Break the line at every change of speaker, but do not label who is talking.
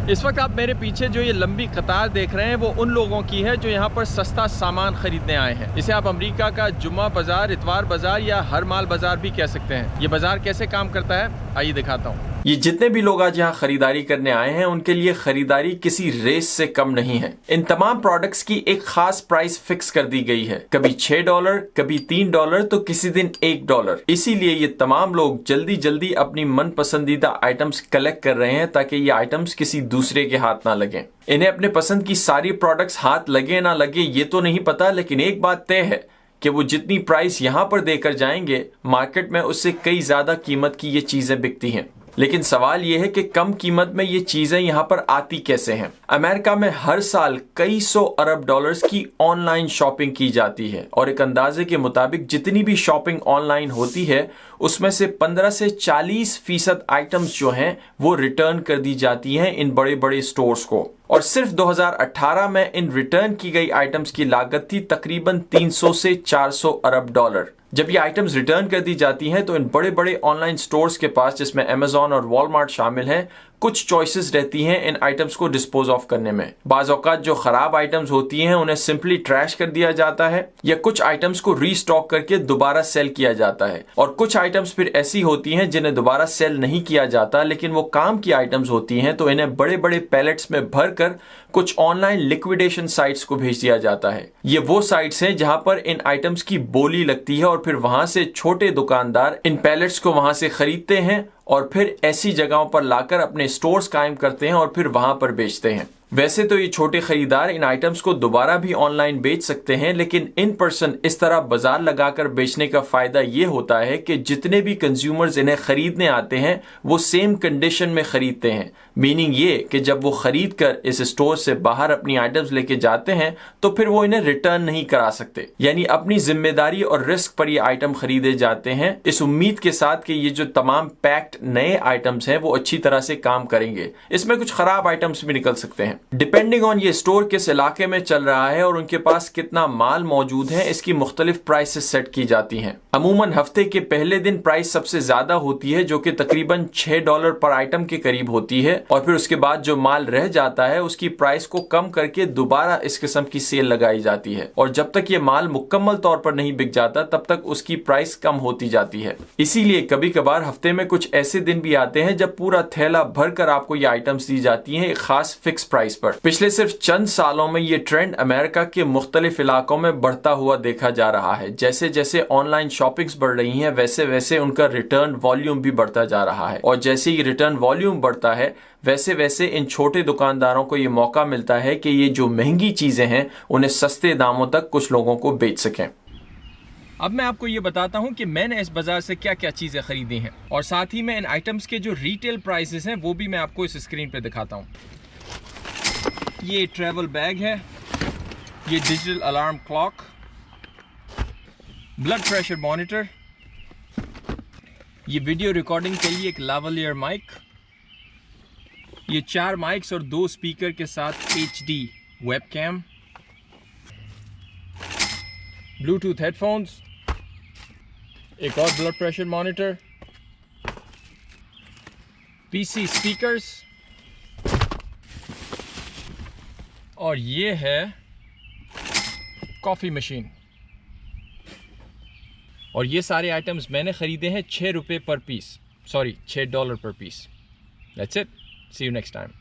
इस वक्त आप मेरे पीछे जो ये लंबी कतार देख रहे हैं वो उन लोगों की है जो यहाँ पर सस्ता सामान खरीदने आए हैं। इसे आप अमेरिका का जुम्मा बाजार, इतवार बाजार या हर माल बाजार भी कह सकते हैं। ये बाजार कैसे काम करता है आइए दिखाता हूँ। ये जितने भी लोग आज यहाँ खरीदारी करने आए हैं उनके लिए खरीदारी किसी रेस से कम नहीं है। इन तमाम प्रोडक्ट्स की एक खास प्राइस फिक्स कर दी गई है, कभी $6, कभी $3 तो किसी दिन $1। इसीलिए ये तमाम लोग जल्दी जल्दी अपनी मन पसंदीदा आइटम्स कलेक्ट कर रहे हैं ताकि ये आइटम्स किसी दूसरे के हाथ ना लगे। इन्हें अपने पसंद की सारी प्रोडक्ट्स हाथ लगे ना लगे ये तो नहीं पता, लेकिन एक बात तय है कि वो जितनी प्राइस यहाँ पर देकर जाएंगे मार्केट में उससे कई ज्यादा कीमत की ये चीजें बिकती हैं। लेकिन सवाल यह है कि कम कीमत में ये चीजें यहाँ पर आती कैसे हैं। अमेरिका में हर साल कई सौ अरब डॉलर्स की ऑनलाइन शॉपिंग की जाती है और एक अंदाजे के मुताबिक जितनी भी शॉपिंग ऑनलाइन होती है उसमें से 15 से 40% आइटम्स जो हैं वो रिटर्न कर दी जाती हैं इन बड़े बड़े स्टोर्स को। और सिर्फ 2018 में इन रिटर्न की गई आइटम्स की लागत थी तकरीबन 300 से 400 अरब डॉलर। जब ये आइटम्स रिटर्न कर दी जाती हैं तो इन बड़े बड़े ऑनलाइन स्टोर्स के पास, जिसमें अमेज़न और वॉलमार्ट शामिल हैं, कुछ चॉइसेस रहती हैं इन आइटम्स को डिस्पोज ऑफ करने में। बाज़ औक़ात जो खराब आइटम्स होती हैं उन्हें सिंपली ट्रैश कर दिया जाता है या कुछ आइटम्स को रीस्टॉक करके दोबारा सेल किया जाता है। और कुछ आइटम्स फिर ऐसी होती हैं जिन्हें दोबारा सेल नहीं किया जाता, लेकिन वो काम की आइटम्स होती हैं तो इन्हें बड़े बड़े पैलेट्स में भरकर कुछ ऑनलाइन लिक्विडेशन साइट्स को भेज दिया जाता है। ये वो साइट्स हैं जहां पर इन आइटम्स की बोली लगती है और फिर वहां से छोटे दुकानदार इन पैलेट्स को वहां से खरीदते हैं और फिर ऐसी जगहों पर लाकर अपने स्टोर्स कायम करते हैं और फिर वहां पर बेचते हैं। वैसे तो ये छोटे खरीदार इन आइटम्स को दोबारा भी ऑनलाइन बेच सकते हैं, लेकिन इन पर्सन इस तरह बाजार लगाकर बेचने का फायदा ये होता है कि जितने भी कंज्यूमर्स इन्हें खरीदने आते हैं वो सेम कंडीशन में खरीदते हैं। मीनिंग ये कि जब वो खरीद कर इस स्टोर से बाहर अपनी आइटम्स लेके जाते हैं तो फिर वो इन्हें रिटर्न नहीं करा सकते। यानी अपनी जिम्मेदारी और रिस्क पर ये आइटम खरीदे जाते हैं इस उम्मीद के साथ कि ये जो तमाम पैक्ड नए आइटम्स हैं वो अच्छी तरह से काम करेंगे। इसमें कुछ खराब आइटम्स भी निकल सकते हैं। डिपेंडिंग ऑन ये स्टोर किस इलाके में चल रहा है और उनके पास कितना माल मौजूद है, इसकी मुख्तलिफ प्राइसेस सेट की जाती हैं। अमूमन हफ्ते के पहले दिन प्राइस सबसे ज्यादा होती है जो कि तकरीबन $6 पर आइटम के करीब होती है और फिर उसके बाद जो माल रह जाता है उसकी प्राइस को कम करके दोबारा इस किस्म की सेल लगाई जाती है और जब तक ये माल मुकम्मल तौर पर नहीं बिक जाता तब तक उसकी प्राइस कम होती जाती है। इसीलिए कभी कभार हफ्ते में कुछ ऐसे दिन भी आते हैं जब पूरा थैला भरकर आपको ये आइटम्स दी जाती हैं एक खास फिक्स प्राइस पर। पिछले सिर्फ चंद सालों में ये ट्रेंड अमेरिका के मुख्तलिफ इलाकों में बढ़ता हुआ देखा जा रहा है। जैसे जैसे ऑनलाइन शॉपिंग्स बढ़ रही हैं वैसे वैसे उनका रिटर्न वॉल्यूम भी बढ़ता जा रहा है और जैसे ही रिटर्न वॉल्यूम बढ़ता है वैसे वैसे इन छोटे दुकानदारों को ये मौका मिलता है कि ये जो महंगी चीजें हैं उन्हें सस्ते दामों तक कुछ लोगों को बेच सकें। अब मैं आपको ये बताता हूँ कि मैंने इस बाजार से क्या क्या चीजें खरीदी हैं और साथ ही में इन आइटम्स के जो रिटेल प्राइसेस हैं वो भी मैं आपको इस स्क्रीन पे दिखाता हूँ। ये ट्रैवल बैग है, ये digital alarm clock, blood pressure monitor, ये वीडियो रिकॉर्डिंग के लिए एक लावलियर माइक, ये 4 माइक्स और 2 स्पीकर के साथ HD वेबकैम, ब्लूटूथ हेडफोन्स, एक और blood pressure monitor, PC speakers और ये है कॉफ़ी मशीन। और ये सारे आइटम्स मैंने ख़रीदे हैं $6 पर पीस, सॉरी $6 पर piece. That's it. See you next time.